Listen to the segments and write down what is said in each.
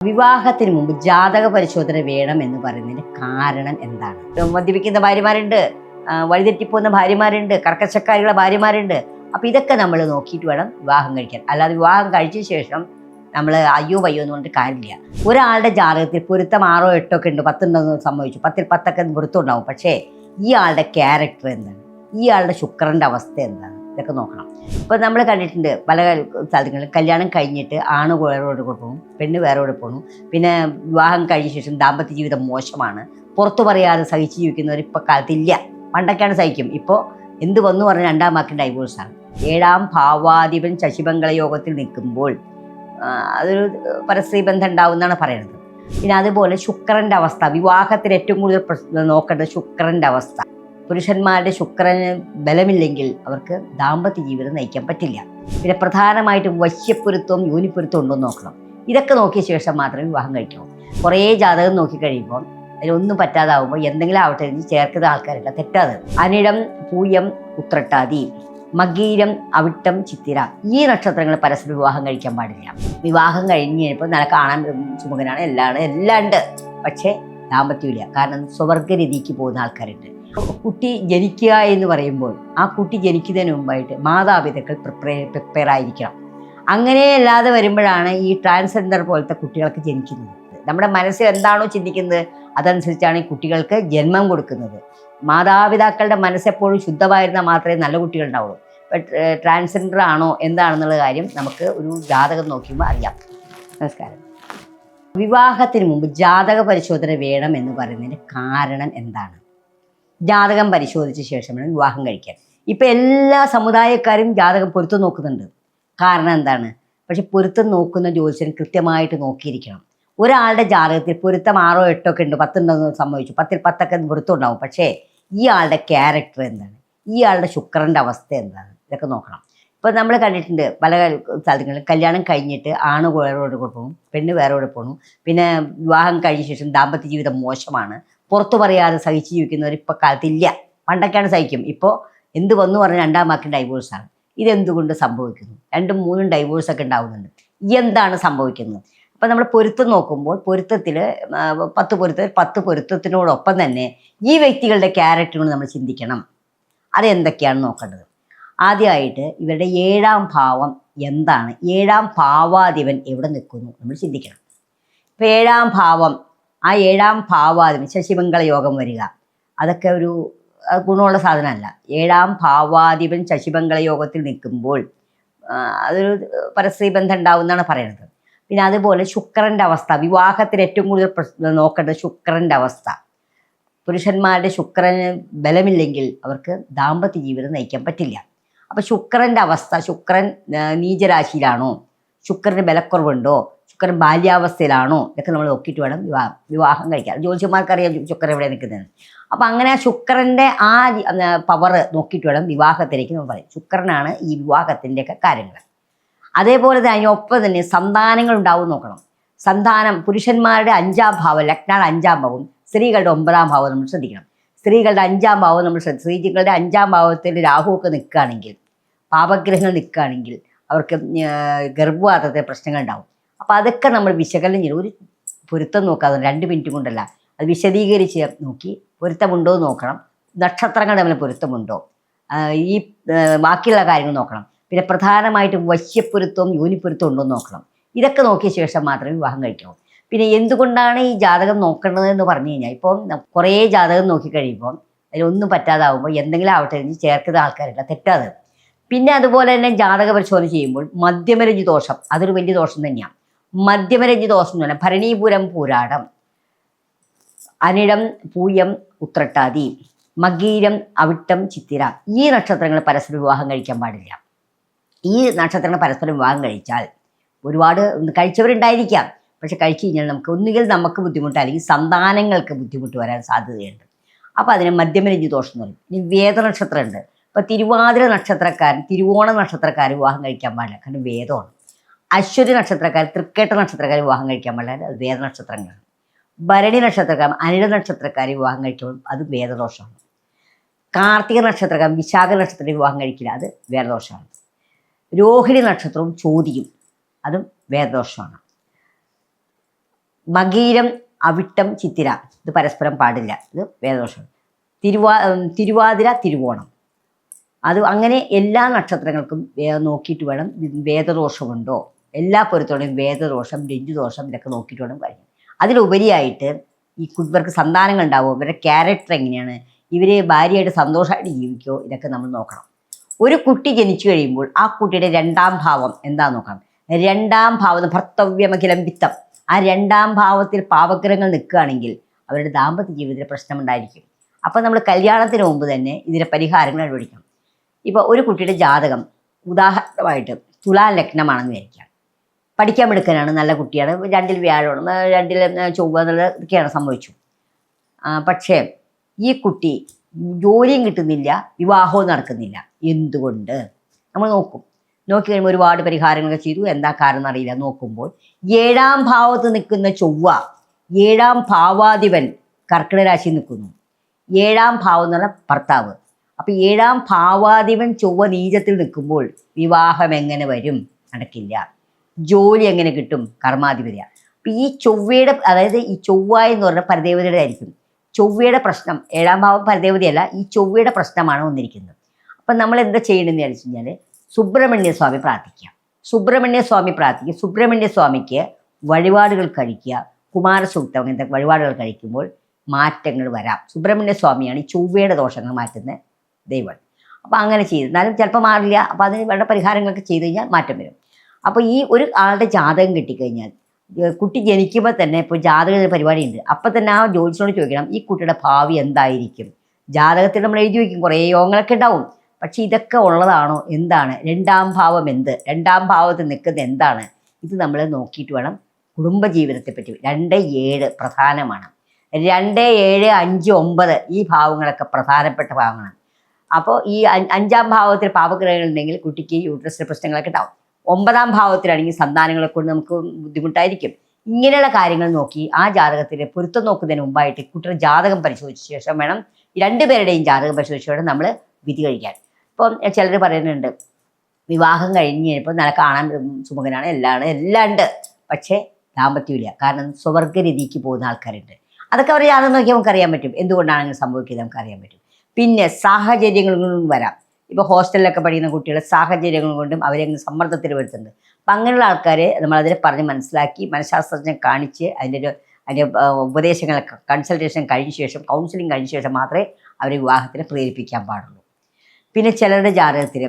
വിവാഹത്തിന് മുമ്പ് ജാതക പരിശോധന വേണം എന്ന് പറയുന്നതിന് കാരണം എന്താണ്? മദ്യപിക്കുന്ന ഭാര്യമാരുണ്ട്, വഴിതെറ്റിപ്പോകുന്ന ഭാര്യമാരുണ്ട്, കർക്കശക്കാരികളുടെ ഭാര്യമാരുണ്ട്. അപ്പം ഇതൊക്കെ നമ്മൾ നോക്കിയിട്ട് വേണം വിവാഹം കഴിക്കാൻ. അല്ലാതെ വിവാഹം കഴിച്ച ശേഷം നമ്മൾ അയ്യോ വയ്യോ എന്ന് പറഞ്ഞിട്ട് കാര്യമില്ല. ഒരാളുടെ ജാതകത്തിൽ പൊരുത്തം 6 or 8 ഒക്കെ ഉണ്ട്, 10 ഉണ്ടെന്ന് സംഭവിച്ചു, 10ൽ 10 പൊരുത്തം ഉണ്ടാവും. പക്ഷേ ഈ ആളുടെ ക്യാരക്ടർ എന്താണ്, ഈ ആളുടെ ശുക്രൻ്റെ അവസ്ഥ എന്താണ്, ഇതൊക്കെ നോക്കണം. ഇപ്പോൾ നമ്മൾ കണ്ടിട്ടുണ്ട് പല സ്ഥലങ്ങളിൽ കല്യാണം കഴിഞ്ഞിട്ട് ആണ് വേറോട് പോകും, പെണ്ണ് വേറോട് പോകുന്നു. പിന്നെ വിവാഹം കഴിഞ്ഞ ശേഷം ദാമ്പത്യ ജീവിതം മോശമാണ്, പുറത്തു പറയാതെ സഹിച്ച് ജീവിക്കുന്നവർ ഇപ്പോൾ കാലത്തില്ല. പണ്ടൊക്കെയാണ് സഹിക്കും, ഇപ്പോൾ എന്ത് വന്നു പറഞ്ഞാൽ 2ാം വാക്കിന് ഡൈവോഴ്സാണ്. 7ാം ഭാവാധിപൻ ശശിമംഗള യോഗത്തിൽ നിൽക്കുമ്പോൾ അതൊരു പരസ്ത്രീ ബന്ധം ഉണ്ടാവും എന്നാണ് പറയുന്നത്. പിന്നെ അതുപോലെ ശുക്രൻ്റെ അവസ്ഥ, വിവാഹത്തിന് ഏറ്റവും കൂടുതൽ നോക്കേണ്ടത് ശുക്രൻ്റെ അവസ്ഥ. പുരുഷന്മാരുടെ ശുക്രന് ബലമില്ലെങ്കിൽ അവർക്ക് ദാമ്പത്യ ജീവിതം നയിക്കാൻ പറ്റില്ല. പിന്നെ പ്രധാനമായിട്ടും വശ്യപ്പൊരുത്തവും യോനിപ്പൊരുത്തവും ഉണ്ടോ എന്ന് നോക്കണം. ഇതൊക്കെ നോക്കിയ ശേഷം മാത്രമേ വിവാഹം കഴിക്കാവൂ. കുറേ ജാതകം നോക്കിക്കഴിയുമ്പോൾ അതിലൊന്നും പറ്റാതാവുമ്പോൾ എന്തെങ്കിലും ആവട്ടെ എന്ന് ചേർക്കുന്ന ആൾക്കാരല്ല, തെറ്റാതെ. അനിഴം, പൂയം, ഉത്രട്ടാതി, മകീരം, അവിട്ടം, ചിത്തിര, ഈ നക്ഷത്രങ്ങൾ പരസ്പരം വിവാഹം കഴിക്കാൻ പാടില്ല. വിവാഹം കഴിഞ്ഞ് കഴിഞ്ഞപ്പോൾ നല്ല കാണാൻ സുമുഖനാണ്, എല്ലാം ഉണ്ട്, പക്ഷേ ദാമ്പത്യമില്ല. കാരണം സ്വവർഗരീതിക്ക് പോകുന്ന ആൾക്കാരുണ്ട്. കുട്ടി ജനിക്കുക എന്ന് പറയുമ്പോൾ ആ കുട്ടി ജനിക്കുന്നതിന് മുമ്പായിട്ട് മാതാപിതാക്കൾ പ്രിപ്പയർ ആയിരിക്കണം. അങ്ങനെയല്ലാതെ വരുമ്പോഴാണ് ഈ ട്രാൻസ്ജെൻഡർ പോലത്തെ കുട്ടികൾക്ക് ജനിക്കുന്നത്. നമ്മുടെ മനസ്സിൽ എന്താണോ ചിന്തിക്കുന്നത് അതനുസരിച്ചാണ് ഈ കുട്ടികൾക്ക് ജന്മം കൊടുക്കുന്നത്. മാതാപിതാക്കളുടെ മനസ്സെപ്പോഴും ശുദ്ധമായിരുന്നാൽ മാത്രമേ നല്ല കുട്ടികൾ ഉണ്ടാവുള്ളൂ. ട്രാൻസ്ജെൻഡർ ആണോ എന്താണെന്നുള്ള കാര്യം നമുക്ക് ഒരു ജാതകം നോക്കുമ്പോൾ അറിയാം. നമസ്കാരം. വിവാഹത്തിന് മുമ്പ് ജാതക പരിശോധന വേണം എന്ന് പറയുന്നതിന് കാരണം എന്താണ്? ജാതകം പരിശോധിച്ച ശേഷമാണ് വിവാഹം കഴിക്കാൻ. ഇപ്പം എല്ലാ സമുദായക്കാരും ജാതകം പൊരുത്തം നോക്കുന്നുണ്ട്. കാരണം എന്താണ്? പക്ഷെ പൊരുത്തം നോക്കുന്ന ജ്യോത്സ്യൻ കൃത്യമായിട്ട് നോക്കിയിരിക്കണം. ഒരാളുടെ ജാതകത്തിൽ പൊരുത്തം 6 or 8 ഒക്കെ ഉണ്ട്, 10 ഉണ്ടെന്ന് സംഭവിച്ചു, 10ൽ 10 പൊരുത്തം ഉണ്ടാവും. പക്ഷേ ഈ ആളുടെ ക്യാരക്ടർ എന്താണ്, ഈ ആളുടെ ശുക്രൻ്റെ അവസ്ഥ എന്താണ്, ഇതൊക്കെ നോക്കണം. ഇപ്പോൾ നമ്മൾ കണ്ടിട്ടുണ്ട് പല സ്ഥലങ്ങളിൽ കല്യാണം കഴിഞ്ഞിട്ട് ആണ് വേറോട് പോകും, പെണ്ണ് വേറോട് പോകുന്നു. പിന്നെ വിവാഹം കഴിഞ്ഞ ശേഷം ദാമ്പത്യ ജീവിതം മോശമാണ്, പുറത്തു പറയാതെ സഹിച്ച് ജീവിക്കുന്നവർ ഇപ്പോൾ കാലത്തില്ല. പണ്ടൊക്കെയാണ് സഹിക്കും, ഇപ്പോൾ എന്ത് വന്നു പറഞ്ഞാൽ 2ാം വാക്കിന് ഡൈവോഴ്സാണ്. ഇതെന്തുകൊണ്ട് സംഭവിക്കുന്നു? 2ഉം 3ഉം ഡൈവോഴ്സൊക്കെ ഉണ്ടാവുന്നുണ്ട്. എന്താണ് സംഭവിക്കുന്നത്? അപ്പോൾ നമ്മൾ പൊരുത്തം നോക്കുമ്പോൾ പൊരുത്തത്തിൽ 10 പൊരുത്തത്തിനോടൊപ്പം തന്നെ ഈ വ്യക്തികളുടെ ക്യാരക്ടറുകൾ നമ്മൾ ചിന്തിക്കണം. അതെന്തൊക്കെയാണ് നോക്കേണ്ടത്? ആദ്യമായിട്ട് ഇവരുടെ 7ാം ഭാവം എന്താണ്, 7ാം ഭാവാധിപൻ എവിടെ നിൽക്കുന്നു നമ്മൾ ചിന്തിക്കണം. ഇപ്പോൾ 7ാം ഭാവം, ആ 7ാം ഭാവാധിപൻ ശശിമംഗള യോഗം വരിക, അതൊക്കെ ഒരു ഗുണമുള്ള സാധനമല്ല. 7ാം ഭാവാധിപൻ ശശിമംഗള യോഗത്തിൽ നിൽക്കുമ്പോൾ അതൊരു പരസ്ത്രീ ബന്ധം ഉണ്ടാവും എന്നാണ് പറയുന്നത്. പിന്നെ അതുപോലെ ശുക്രൻ്റെ അവസ്ഥ, വിവാഹത്തിന് ഏറ്റവും കൂടുതൽ നോക്കേണ്ടത് ശുക്രൻ്റെ അവസ്ഥ. പുരുഷന്മാരുടെ ശുക്രന് ബലമില്ലെങ്കിൽ അവർക്ക് ദാമ്പത്യ ജീവിതം നയിക്കാൻ പറ്റില്ല. അപ്പോൾ ശുക്രൻ്റെ അവസ്ഥ, ശുക്രൻ നീചരാശിയിലാണോ, ശുക്രന് ബലക്കുറവുണ്ടോ, ശുക്രൻ ബാല്യാവസ്ഥയിലാണോ, ഇതൊക്കെ നമ്മൾ നോക്കിയിട്ട് വേണം വിവാഹം കഴിക്കാൻ. ജ്യോത്സ്യന്മാർക്കറിയാം ശുക്രൻ എവിടെ നിൽക്കുന്നത്. അപ്പോൾ അങ്ങനെ ആ ശുക്രൻ്റെ ആ പവർ നോക്കിയിട്ട് വേണം വിവാഹത്തിലേക്ക് നമ്മൾ പറയും. ശുക്രനാണ് ഈ വിവാഹത്തിൻ്റെയൊക്കെ കാര്യങ്ങൾ. അതേപോലെ തന്നെ അതിനൊപ്പം തന്നെ സന്താനങ്ങൾ ഉണ്ടാവും നോക്കണം. സന്താനം പുരുഷന്മാരുടെ 5ാം ഭാവം, ലഗ്നാൽ 5ാം ഭാവം, സ്ത്രീകളുടെ 9ാം ഭാവം നമ്മൾ ശ്രദ്ധിക്കണം. സ്ത്രീകളുടെ 5ാം ഭാവം നമ്മൾ സ്ത്രീകളുടെ 5ാം ഭാവത്തിൽ രാഹുവൊക്കെ നിൽക്കുകയാണെങ്കിൽ, പാപഗ്രഹങ്ങൾ നിൽക്കുകയാണെങ്കിൽ അവർക്ക് ഗർഭപാത്രത്തെ പ്രശ്നങ്ങൾ ഉണ്ടാവും. അപ്പോൾ അതൊക്കെ നമ്മൾ വിശകലനം ചെയ്യും. ഒരു പൊരുത്തം നോക്കാതെ 2 മിനിറ്റ് കൊണ്ടല്ല, അത് വിശദീകരിച്ച് നോക്കി പൊരുത്തമുണ്ടോ എന്ന് നോക്കണം. നക്ഷത്രങ്ങൾ തമ്മിൽ പൊരുത്തമുണ്ടോ, ഈ ബാക്കിയുള്ള കാര്യങ്ങൾ നോക്കണം. പിന്നെ പ്രധാനമായിട്ടും വശ്യപ്പൊരുത്തവും യോനിപ്പൊരുത്തവും ഉണ്ടോ എന്ന് നോക്കണം. ഇതൊക്കെ നോക്കിയ ശേഷം മാത്രമേ വിവാഹം കഴിക്കാവൂ. പിന്നെ എന്തുകൊണ്ടാണ് ഈ ജാതകം നോക്കേണ്ടതെന്ന് പറഞ്ഞു കഴിഞ്ഞാൽ, ഇപ്പം കുറേ ജാതകം നോക്കിക്കഴിയുമ്പോൾ അതിലൊന്നും പറ്റാതാവുമ്പോൾ എന്തെങ്കിലും ആവട്ടെ എന്ന് ചേർക്കുന്ന ആൾക്കാരല്ല, തെറ്റാതെ. പിന്നെ അതുപോലെ തന്നെ ജാതക പരിശോധന ചെയ്യുമ്പോൾ മധ്യമരഞ്ജി ദോഷം, അതൊരു വലിയ ദോഷം തന്നെയാണ്. മധ്യമരഞ്ജി ദോഷം എന്ന് പറഞ്ഞാൽ ഭരണീപുരം, പൂരാടം, അനിഴം, പൂയം, ഉത്രട്ടാതി, മകീരം, അവിട്ടം, ചിത്തിര, ഈ നക്ഷത്രങ്ങൾ പരസ്പരം വിവാഹം കഴിക്കാൻ പാടില്ല. ഈ നക്ഷത്രങ്ങൾ പരസ്പരം വിവാഹം കഴിച്ചാൽ ഒരുപാട് കഴിച്ചവരുണ്ടായിരിക്കാം, പക്ഷെ കഴിച്ചു കഴിഞ്ഞാൽ ഒന്നുകിൽ നമുക്ക് ബുദ്ധിമുട്ട്, അല്ലെങ്കിൽ സന്താനങ്ങൾക്ക് ബുദ്ധിമുട്ട് വരാൻ സാധ്യതയുണ്ട്. അപ്പോൾ അതിന് മധ്യമരഞ്ജി ദോഷം എന്ന് പറയും. ഇനി വേദനക്ഷത്രമുണ്ട്. ഇപ്പോൾ തിരുവാതിര നക്ഷത്രക്കാരൻ, തിരുവോണ നക്ഷത്രക്കാർ വിവാഹം കഴിക്കാൻ പാടില്ല, കാരണം വേദമാണ്. അശ്വതി നക്ഷത്രക്കാർ, തൃക്കേട്ട നക്ഷത്രക്കാർ വിവാഹം കഴിക്കാൻ പാടില്ല, അത് വേദനക്ഷത്രങ്ങളാണ്. ഭരണി നക്ഷത്രക്കാർ, അനിഴ നക്ഷത്രക്കാർ വിവാഹം കഴിക്കുമ്പോൾ അത് വേദദോഷമാണ്. കാർത്തിക നക്ഷത്രക്കാർ, വിശാഖ നക്ഷത്രത്തിൽ വിവാഹം കഴിക്കില്ല, അത് വേദദോഷമാണ്. രോഹിണി നക്ഷത്രവും ചോതിയും അതും വേദദോഷമാണ്. മകീരം, അവിട്ടം, ചിത്തിര ഇത് പരസ്പരം പാടില്ല, ഇത് വേദദോഷം. തിരുവാതിര, തിരുവോണം അത് അങ്ങനെ എല്ലാ നക്ഷത്രങ്ങൾക്കും നോക്കിയിട്ട് വേണം. വേദദോഷമുണ്ടോ, എല്ലാ പൊരുത്തോടെയും വേദദോഷം, രഞ്ജുദോഷം ഇതൊക്കെ നോക്കിയിട്ട് വേണം കഴിയും. അതിലുപരിയായിട്ട് ഇവർക്ക് സന്താനങ്ങൾ ഉണ്ടാവുമോ, ഇവരുടെ ക്യാരക്ടർ എങ്ങനെയാണ്, ഇവർ ഭാര്യയായിട്ട് സന്തോഷമായിട്ട് ജീവിക്കുമോ, ഇതൊക്കെ നമ്മൾ നോക്കണം. ഒരു കുട്ടി ജനിച്ചു കഴിയുമ്പോൾ ആ കുട്ടിയുടെ 2ാം ഭാവം എന്താന്ന് നോക്കണം. 2ാം ഭാവം ഭർത്തവ്യമഖിലം വിത്തം, ആ 2ാം ഭാവത്തിൽ പാവഗ്രഹങ്ങൾ നിൽക്കുകയാണെങ്കിൽ അവരുടെ ദാമ്പത്യ ജീവിതത്തിൽ പ്രശ്നമുണ്ടായിരിക്കും. അപ്പം നമ്മൾ കല്യാണത്തിന് മുമ്പ് തന്നെ ഇതിൻ്റെ പരിഹാരങ്ങൾ അനുഭവിക്കണം. ഇപ്പോൾ ഒരു കുട്ടിയുടെ ജാതകം ഉദാഹരണമായിട്ട് തുലാ ലഗ്നമാണെന്ന് വിചാരിക്കാം. പഠിക്കാൻ മിടുക്കനാണ്, നല്ല കുട്ടിയാണ്, 2ൽ വ്യാഴമാണ്, 2ൽ ചൊവ്വ എന്നുള്ളതൊക്കെയാണ് സംഭവിച്ചു. പക്ഷേ ഈ കുട്ടി ജോലിയും കിട്ടുന്നില്ല, വിവാഹവും നടക്കുന്നില്ല. എന്തുകൊണ്ട് നമ്മൾ നോക്കി കഴിയുമ്പോൾ ഒരുപാട് പരിഹാരങ്ങളൊക്കെ ചെയ്തു, എന്താ കാരണം എന്നറിയില്ല. നോക്കുമ്പോൾ 7ാം ഭാവത്ത് നിൽക്കുന്ന ചൊവ്വ, 7ാം ഭാവാധിപൻ കർക്കിടക രാശിയിൽ നിൽക്കുന്നു. 7ാം ഭാവം എന്ന് പറഞ്ഞാൽ ഭർത്താവ്. അപ്പം 7ാം ഭാവാധിപൻ ചൊവ്വ നീചത്തിൽ നിൽക്കുമ്പോൾ വിവാഹം എങ്ങനെ വരും? നടക്കില്ല. ജോലി എങ്ങനെ കിട്ടും? കർമാധിപതിയാണ്. അപ്പം ഈ ചൊവ്വയുടെ, അതായത് ഈ ചൊവ്വ എന്ന് പറഞ്ഞാൽ പരദേവതയുടെ ആയിരിക്കും. ചൊവ്വയുടെ പ്രശ്നം, 7ാം ഭാവം പരദേവതയല്ല, ഈ ചൊവ്വയുടെ പ്രശ്നമാണ് വന്നിരിക്കുന്നത്. അപ്പം നമ്മൾ എന്താ ചെയ്യണമെന്ന് വെച്ച് കഴിഞ്ഞാൽ സുബ്രഹ്മണ്യ സ്വാമി പ്രാർത്ഥിക്കുക. സുബ്രഹ്മണ്യ സ്വാമിക്ക് വഴിപാടുകൾ കഴിക്കുക. കുമാരസൂക്തം അങ്ങനത്തെ വഴിപാടുകൾ കഴിക്കുമ്പോൾ മാറ്റങ്ങൾ വരാം. സുബ്രഹ്മണ്യ സ്വാമിയാണ് ഈ ചൊവ്വയുടെ ദോഷങ്ങൾ മാറ്റുന്ന ദൈവം. അപ്പോൾ അങ്ങനെ ചെയ്താലും ചിലപ്പോൾ മാറില്ല. അപ്പോൾ അതിന് വേണ്ട പരിഹാരങ്ങളൊക്കെ ചെയ്ത് കഴിഞ്ഞാൽ മാറ്റം വരും. അപ്പോൾ ഈ ഒരു ആളുടെ ജാതകം കിട്ടിക്കഴിഞ്ഞാൽ, കുട്ടി ജനിക്കുമ്പോൾ തന്നെ ഇപ്പോൾ ജാതക പരിപാടിയുണ്ട്, അപ്പം തന്നെ ആ ജ്യോതിഷനോട് ചോദിക്കണം ഈ കുട്ടിയുടെ ഭാവി എന്തായിരിക്കും. ജാതകത്തിൽ നമ്മൾ എഴുതി വയ്ക്കും, കുറേ യോഗങ്ങളൊക്കെ ഉണ്ടാവും. പക്ഷേ ഇതൊക്കെ ഉള്ളതാണോ, എന്താണ്, 2ാം ഭാവം എന്ത്, 2ാം ഭാവത്തിൽ നിൽക്കുന്നത് എന്താണ്, ഇത് നമ്മൾ നോക്കിയിട്ട് വേണം കുടുംബജീവിതത്തെ പറ്റി. 2, 7 പ്രധാനമാണ്. 2, 7, 5, 9 ഈ ഭാവങ്ങളൊക്കെ പ്രധാനപ്പെട്ട ഭാവങ്ങളാണ്. അപ്പോൾ ഈ 5ാം ഭാവത്തിൽ പാപഗ്രഹങ്ങൾ ഉണ്ടെങ്കിൽ കുട്ടിക്ക് യൂട്രസിലെ പ്രശ്നങ്ങളൊക്കെ ഉണ്ടാവും. 9ാം ഭാവത്തിലാണെങ്കിൽ സന്താനങ്ങളെ കൊണ്ട് നമുക്ക് ബുദ്ധിമുട്ടായിരിക്കും. ഇങ്ങനെയുള്ള കാര്യങ്ങൾ നോക്കി ആ ജാതകത്തിലെ പൊരുത്തം നോക്കുന്നതിന് മുമ്പായിട്ട് കുട്ടിയുടെ ജാതകം പരിശോധിച്ച ശേഷം വേണം, 2 പേരുടെയും ജാതകം പരിശോധിച്ച് വേണം നമ്മൾ വിധി കഴിക്കാൻ. ഇപ്പം ചിലർ പറയുന്നുണ്ട് വിവാഹം കഴിഞ്ഞ് കഴിഞ്ഞപ്പോൾ നല്ല കാണാൻ സുമുഖനാണ്, എല്ലാം ഉണ്ട്, പക്ഷേ ദാമ്പത്യമില്ല. കാരണം സ്വവർഗരീതിക്ക് പോകുന്ന ആൾക്കാരുണ്ട്. അതൊക്കെ അവർ ജാതകം നോക്കിയാൽ നമുക്ക് അറിയാൻ പറ്റും, എന്തുകൊണ്ടാണ് അങ്ങനെ സംഭവിക്കുന്നത് നമുക്ക് അറിയാൻ പറ്റും. പിന്നെ സാഹചര്യങ്ങൾ കൊണ്ടും വരാം. ഇപ്പോൾ ഹോസ്റ്റലിലൊക്കെ പഠിക്കുന്ന കുട്ടികളെ സാഹചര്യങ്ങൾ കൊണ്ടും അവരെ സമ്മർദ്ദത്തിൽ വരുത്തുന്നുണ്ട്. അപ്പം അങ്ങനെയുള്ള ആൾക്കാരെ നമ്മളതിനെ പറഞ്ഞ് മനസ്സിലാക്കി മനഃശാസ്ത്രജ്ഞനെ കാണിച്ച് അതിൻ്റെ ഉപദേശങ്ങളൊക്കെ കൺസൾട്ടേഷൻ കഴിഞ്ഞ ശേഷം, കൗൺസിലിംഗ് കഴിഞ്ഞ ശേഷം മാത്രമേ അവരെ വിവാഹത്തിന് പ്രേരിപ്പിക്കാൻ പാടുള്ളൂ. പിന്നെ ചിലരുടെ ജാതകത്തിൽ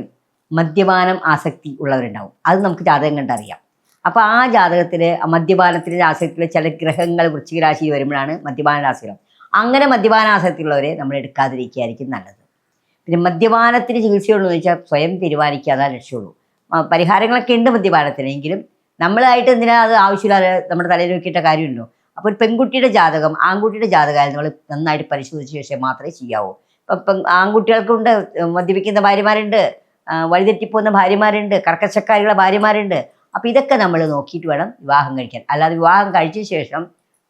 മദ്യപാനം ആസക്തി ഉള്ളവരുണ്ടാവും. അത് നമുക്ക് ജാതകം കണ്ടറിയാം. അപ്പോൾ ആ ജാതകത്തിൽ മദ്യപാനത്തിൻ്റെ ആസക്തിയുള്ള ചില ഗ്രഹങ്ങൾ വൃശ്ചിക രാശിയിൽ വരുമ്പോഴാണ് മദ്യപാന രാശികൾ. അങ്ങനെ മദ്യപാന ആസക്തിയുള്ളവരെ നമ്മൾ എടുക്കാതിരിക്കുകയായിരിക്കും നല്ലത്. പിന്നെ മദ്യപാനത്തിന് ചികിത്സയുള്ളൂ എന്ന് വെച്ചാൽ സ്വയം തീരുമാനിക്കാതെ രക്ഷയുള്ളൂ. പരിഹാരങ്ങളൊക്കെ ഉണ്ട് മദ്യപാനത്തിന്, എങ്കിലും നമ്മളായിട്ട് എന്തിനാ അത് ആവശ്യമില്ലാതെ നമ്മുടെ തലയിൽ വെക്കിയിട്ട കാര്യമുണ്ടോ. അപ്പോൾ ഒരു പെൺകുട്ടിയുടെ ജാതകം ആൺകുട്ടിയുടെ ജാതകമായാലും നമ്മൾ നന്നായിട്ട് പരിശോധിച്ച ശേഷം മാത്രമേ ചെയ്യാവൂ. ഇപ്പം ആൺകുട്ടികൾക്കുണ്ട് മദ്യപിക്കുന്ന ഭാര്യമാരുണ്ട്, വഴിതെറ്റിപ്പോകുന്ന ഭാര്യമാരുണ്ട്, കർക്കശക്കാരികളുടെ ഭാര്യമാരുണ്ട്. അപ്പോൾ ഇതൊക്കെ നമ്മൾ നോക്കിയിട്ട് വേണം വിവാഹം കഴിക്കാൻ. അല്ലാതെ വിവാഹം കഴിച്ച ശേഷം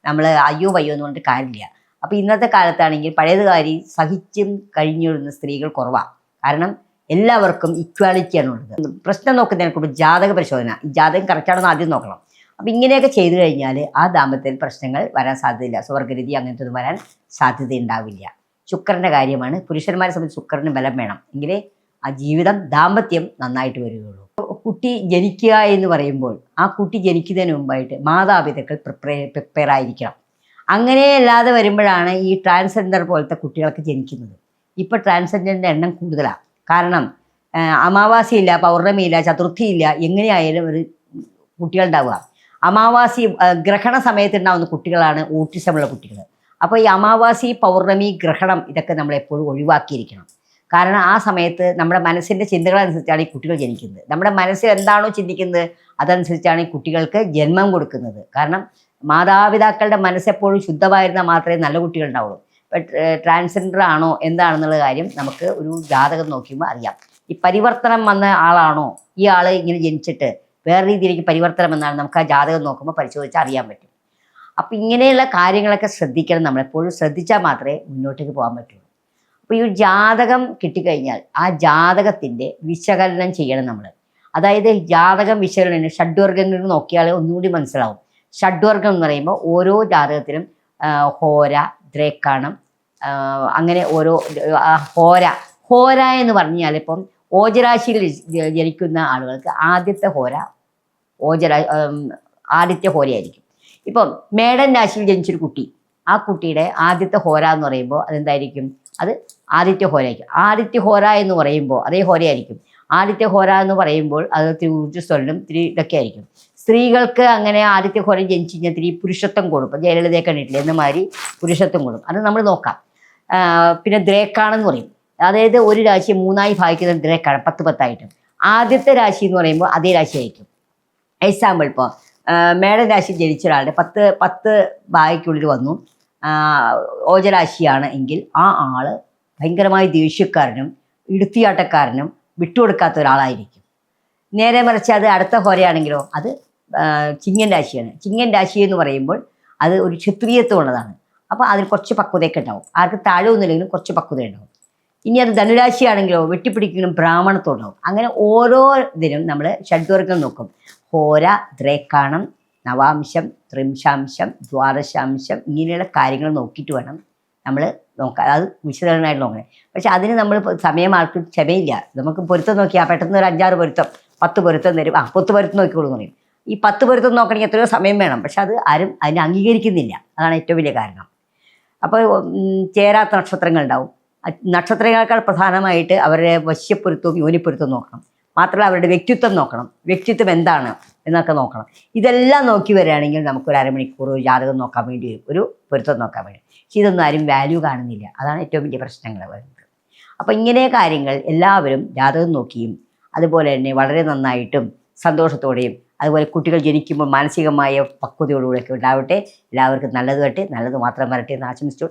നമ്മൾ അയ്യോ വയ്യോ എന്ന് പറഞ്ഞിട്ട് കാര്യമില്ല. അപ്പോൾ ഇന്നത്തെ കാലത്താണെങ്കിൽ പഴയതുകാരി സഹിച്ചും കഴിഞ്ഞിരുന്ന സ്ത്രീകൾ കുറവാണ്. കാരണം എല്ലാവർക്കും ഇക്വാലിറ്റിയാണ് ഉള്ളത്. പ്രശ്നം നോക്കുന്നതിനെ കുറിച്ച് ജാതക പരിശോധന, ഈ ജാതകം കറക്റ്റാണെന്ന് ആദ്യം നോക്കണം. അപ്പോൾ ഇങ്ങനെയൊക്കെ ചെയ്തു കഴിഞ്ഞാൽ ആ ദാമ്പത്യത്തിൽ പ്രശ്നങ്ങൾ വരാൻ സാധ്യതയില്ല. സ്വർഗരീതി അങ്ങനത്തെ ഒന്നും വരാൻ സാധ്യതയുണ്ടാവില്ല. ശുക്രൻ്റെ കാര്യമാണ്. പുരുഷന്മാരെ സംബന്ധിച്ച് ശുക്രന് ബലം വേണം, എങ്കിലേ ആ ജീവിതം ദാമ്പത്യം നന്നായിട്ട് വരികയുള്ളൂ. കുട്ടി ജനിക്കുക എന്ന് പറയുമ്പോൾ ആ കുട്ടി ജനിക്കുന്നതിന് മുമ്പായിട്ട് മാതാപിതാക്കൾ പ്രിപ്പയർ ആയിരിക്കണം. അങ്ങനെയല്ലാതെ വരുമ്പോഴാണ് ഈ ട്രാൻസ്ജെൻഡർ പോലത്തെ കുട്ടികളൊക്കെ ജനിക്കുന്നത്. ഇപ്പോൾ ട്രാൻസ്ജെൻഡറിൻ്റെ എണ്ണം കൂടുതലാണ്. കാരണം അമാവാസിയില്ല, പൗർണമിയില്ല, ചതുർത്ഥിയില്ല, എങ്ങനെയായാലും ഒരു കുട്ടികളുണ്ടാവുക. അമാവാസി ഗ്രഹണ സമയത്തുണ്ടാവുന്ന കുട്ടികളാണ് ഓട്ടിസമുള്ള കുട്ടികൾ. അപ്പോൾ ഈ അമാവാസി, പൗർണമി, ഗ്രഹണം ഇതൊക്കെ നമ്മളെപ്പോഴും ഒഴിവാക്കിയിരിക്കണം. കാരണം ആ സമയത്ത് നമ്മുടെ മനസ്സിൻ്റെ ചിന്തകളനുസരിച്ചാണ് ഈ കുട്ടികൾ ജനിക്കുന്നത്. നമ്മുടെ മനസ്സിൽ എന്താണോ ചിന്തിക്കുന്നത് അതനുസരിച്ചാണ് ഈ കുട്ടികൾക്ക് ജന്മം കൊടുക്കുന്നത്. കാരണം മാതാപിതാക്കളുടെ മനസ്സെപ്പോഴും ശുദ്ധമായിരുന്നാൽ മാത്രമേ നല്ല കുട്ടികൾ ഉണ്ടാവുള്ളൂ. ഇപ്പം ട്രാൻസ്ജെൻഡർ ആണോ എന്താണെന്നുള്ള കാര്യം നമുക്ക് ഒരു ജാതകം നോക്കുമ്പോൾ അറിയാം. ഈ പരിവർത്തനം വന്ന ആളാണോ, ഈ ആൾ ഇങ്ങനെ ജനിച്ചിട്ട് വേറെ രീതിയിലേക്ക് പരിവർത്തനം എന്നാണ് നമുക്ക് ആ ജാതകം നോക്കുമ്പോൾ പരിശോധിച്ചാൽ അറിയാൻ പറ്റും. അപ്പം ഇങ്ങനെയുള്ള കാര്യങ്ങളൊക്കെ ശ്രദ്ധിക്കണം. നമ്മളെപ്പോഴും ശ്രദ്ധിച്ചാൽ മാത്രമേ മുന്നോട്ടേക്ക് പോകാൻ പറ്റുള്ളൂ. അപ്പോൾ ഈ ഒരു ജാതകം കിട്ടിക്കഴിഞ്ഞാൽ ആ ജാതകത്തിൻ്റെ വിശകലനം ചെയ്യണം നമ്മൾ. അതായത് ജാതകം വിശകലനം ഷഡ്വർഗ്ഗങ്ങൾ നോക്കിയാൽ ഒന്നുകൂടി മനസ്സിലാവും. ഷഡ്വർഗം എന്ന് പറയുമ്പോൾ ഓരോ ജാതകത്തിലും ഹോര, ദ്രേക്കാണം, അങ്ങനെ ഓരോ ഹോര എന്ന് പറഞ്ഞാൽ ഇപ്പം ഓജരാശിയിൽ ജനിക്കുന്ന ആളുകൾക്ക് ആദ്യത്തെ ഹോര ആദിത്യ ഹോരയായിരിക്കും. ഇപ്പം മേടൻ രാശിയിൽ ജനിച്ചൊരു കുട്ടി, ആ കുട്ടിയുടെ ആദ്യത്തെ ഹോര എന്ന് പറയുമ്പോൾ അതെന്തായിരിക്കും? അത് ആദിത്യ ഹോരയായിരിക്കും. ആദിത്യ ഹോര എന്ന് പറയുമ്പോൾ അതേ ഹോരയായിരിക്കും. ആദിത്യ ഹോര എന്ന് പറയുമ്പോൾ അത് ഇത്തിരി ഊർജ്ജസ്വലനും ഇത്തിരി ഇതൊക്കെ ആയിരിക്കും. സ്ത്രീകൾക്ക് അങ്ങനെ ആദിത്യ ഹോര ജനിച്ചു കഴിഞ്ഞാൽ ഇത്തിരി പുരുഷത്വം കൊടുക്കും. ജയലളിതയെ കണ്ടിട്ടില്ല എന്ന മാതിരി പുരുഷത്വം കൊടുക്കും. അത് നമ്മൾ നോക്കാം. പിന്നെ ദ്രേക്കാണെന്ന് പറയും, അതായത് ഒരു രാശി 3ആയി ഭാഗിക്കുന്ന ദ്രേക്കാണ്, 10 ആദ്യത്തെ രാശി എന്ന് പറയുമ്പോൾ അതേ രാശിയായിരിക്കും. എക്സാമ്പിൾ ഇപ്പോൾ മേടൻ രാശി ജനിച്ച ഒരാളുടെ 10 ഭാഗയ്ക്കുള്ളിൽ വന്നു ഓജരാശിയാണ് എങ്കിൽ ആ ആള് ഭയങ്കരമായി ദേഷ്യക്കാരനും ഇടുത്തിയാട്ടക്കാരനും വിട്ടുകൊടുക്കാത്ത ഒരാളായിരിക്കും. നേരെ മറിച്ച് അത് അടുത്ത ഹോരയാണെങ്കിലോ അത് ചിങ്ങൻ രാശിയാണ്. ചിങ്ങൻ രാശി എന്ന് പറയുമ്പോൾ അത് ഒരു ക്ഷത്രിയത്വം ഉള്ളതാണ്. അപ്പോൾ അതിൽ കുറച്ച് പക്വതയൊക്കെ ഉണ്ടാവും. ആർക്ക് താഴെയൊന്നുമില്ലെങ്കിലും കുറച്ച് പക്വത ഉണ്ടാവും. ഇനി അത് ധനുരാശിയാണെങ്കിലോ വെട്ടിപ്പിടിക്കണം ബ്രാഹ്മണത്വം ഉണ്ടാവും. അങ്ങനെ ഓരോ ഇതിനും നമ്മൾ ഷഡ്വർഗം നോക്കും. ഹോര, ദ്രേക്കാണം, നവാംശം, ത്രിംശാംശം, ദ്വാദശാംശം ഇങ്ങനെയുള്ള കാര്യങ്ങൾ നോക്കിയിട്ട് വേണം നമ്മൾ നോക്കാം. അത് വിശദമായിട്ട് നോക്കണേ. പക്ഷെ അതിന് നമ്മൾ സമയം ആൾക്ക് ക്ഷമയില്ല. നമുക്ക് പൊരുത്തം നോക്കിയാൽ പെട്ടെന്ന് ഒരു 5-6 പൊരുത്തം 10 പൊരുത്തം തരും. 10 പൊരുത്തം നോക്കിക്കോളൂ എന്ന് പറയും. ഈ 10 പൊരുത്തം നോക്കണമെങ്കിൽ എത്രയോ സമയം വേണം. പക്ഷെ അത് ആരും അതിനെ അംഗീകരിക്കുന്നില്ല. അതാണ് ഏറ്റവും വലിയ കാരണം. അപ്പോൾ ചേരാത്ത നക്ഷത്രങ്ങൾ ഉണ്ടാവും. നക്ഷത്രങ്ങളെക്കാൾ പ്രധാനമായിട്ട് അവരുടെ വശ്യപ്പൊരുത്തവും യോനിപ്പൊരുത്തവും നോക്കണം. മാത്രമല്ല അവരുടെ വ്യക്തിത്വം നോക്കണം. വ്യക്തിത്വം എന്താണ് എന്നൊക്കെ നോക്കണം. ഇതെല്ലാം നോക്കി വരികയാണെങ്കിൽ നമുക്കൊരു അരമണിക്കൂർ ജാതകം നോക്കാൻ വേണ്ടി വരും, ഒരു പൊരുത്തം നോക്കാൻ വേണ്ടി. പക്ഷെ ഇതൊന്നും ആരും വാല്യൂ കാണുന്നില്ല. അതാണ് ഏറ്റവും വലിയ പ്രശ്നങ്ങൾ വരുന്നത്. അപ്പോൾ ഇങ്ങനെ കാര്യങ്ങൾ എല്ലാവരും ജാതകം നോക്കിയും അതുപോലെ തന്നെ വളരെ നന്നായിട്ടും സന്തോഷത്തോടെയും അതുപോലെ കുട്ടികൾ ജനിക്കുമ്പോൾ മാനസികമായ പക്വതയോടുകൂടെയൊക്കെ ഉണ്ടാവട്ടെ. എല്ലാവർക്കും നല്ലത് വരട്ടെ, നല്ലത് മാത്രം വരട്ടെ എന്ന് ആശംസിച്ചു.